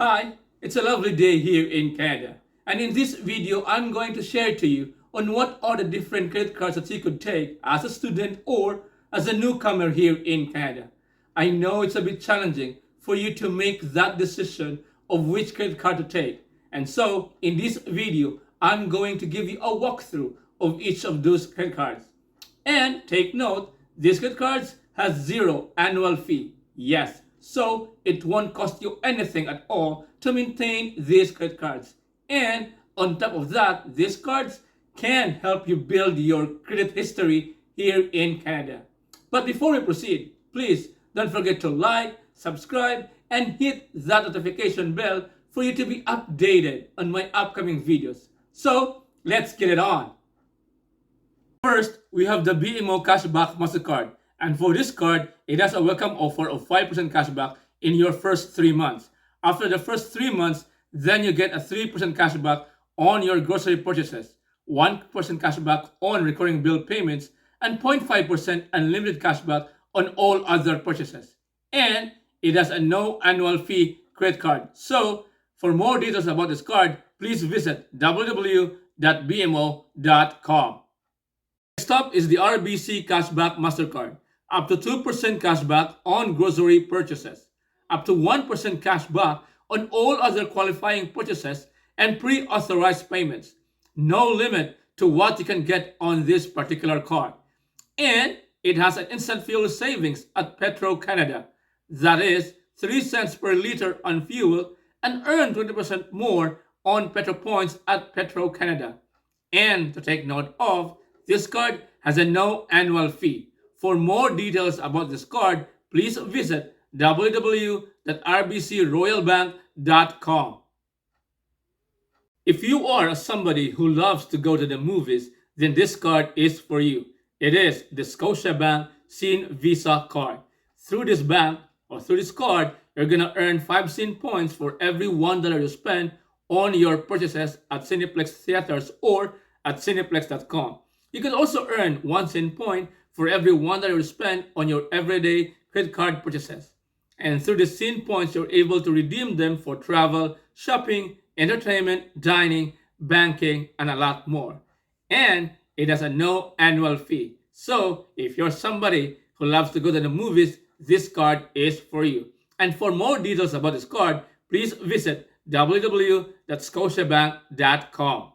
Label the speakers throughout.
Speaker 1: Hi, it's a lovely day here in Canada. And in this video, I'm going to share to you on what are the different credit cards that you could take as a student or as a newcomer here in Canada. I know it's a bit challenging for you to make that decision of which credit card to take. And so, in this video, I'm going to give you a walkthrough of each of those credit cards. And take note, these credit cards has zero annual fee. Yes, so it won't cost you anything at all to maintain these credit cards. And on top of that, these cards can help you build your credit history here in Canada. But before we proceed, please don't forget to like, subscribe, and hit that notification bell for you to be updated on my upcoming videos. So, let's get it on. First, we have the BMO Cashback Mastercard. And for this card, it has a welcome offer of 5% cashback in your first 3 months. After the first 3 months, then you get a 3% cashback on your grocery purchases, 1% cashback on recurring bill payments, and 0.5% unlimited cashback on all other purchases. And it has a no annual fee credit card. So, for more details about this card, please visit www.bmo.com. Next up is the RBC Cashback Mastercard. Up to 2% cashback on grocery purchases, up to 1% cashback on all other qualifying purchases and pre-authorized payments. No limit to what you can get on this particular card. And it has an instant fuel savings at Petro-Canada. That is 3 cents per liter on fuel and earn 20% more on Petro points at Petro-Canada. And to take note of, this card has a no annual fee. For more details about this card, please visit www.rbcroyalbank.com. If you are somebody who loves to go to the movies, then this card is for you. It is the Scotiabank Scene Visa card. Through this bank or through this card, you're going to earn 5 Scene points for every $1 you spend on your purchases at Cineplex Theaters or at cineplex.com. You can also earn 1 Scene point for every $1 you spend on your everyday credit card purchases. And through the Scene points, you're able to redeem them for travel, shopping, entertainment, dining, banking, and a lot more. And it has a no annual fee. So if you're somebody who loves to go to the movies, this card is for you. And for more details about this card, please visit www.scotiabank.com.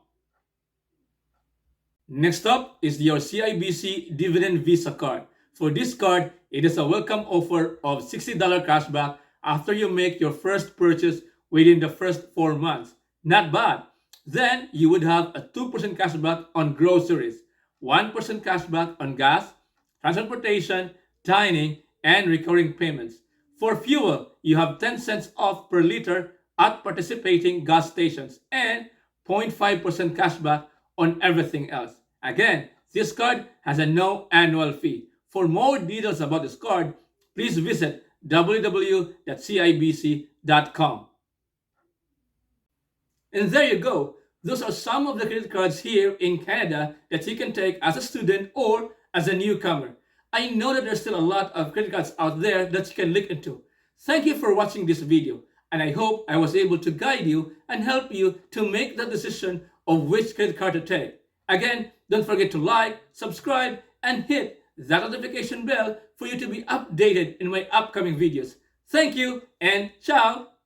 Speaker 1: Next up is your CIBC Dividend Visa card. For this card, it is a welcome offer of $60 cashback after you make your first purchase within the first 4 months. Not bad. Then you would have a 2% cashback on groceries, 1% cashback on gas, transportation, dining, and recurring payments. For fuel, you have 10 cents off per liter at participating gas stations and 0.5% cashback on everything else. Again, this card has a no annual fee. For more details about this card, please visit www.cibc.com. And there you go. Those are some of the credit cards here in Canada that you can take as a student or as a newcomer. I know that there's still a lot of credit cards out there that you can look into. Thank you for watching this video, and I hope I was able to guide you and help you to make the decision of which credit card to take. Again, don't forget to like, subscribe, and hit that notification bell for you to be updated in my upcoming videos. Thank you and ciao!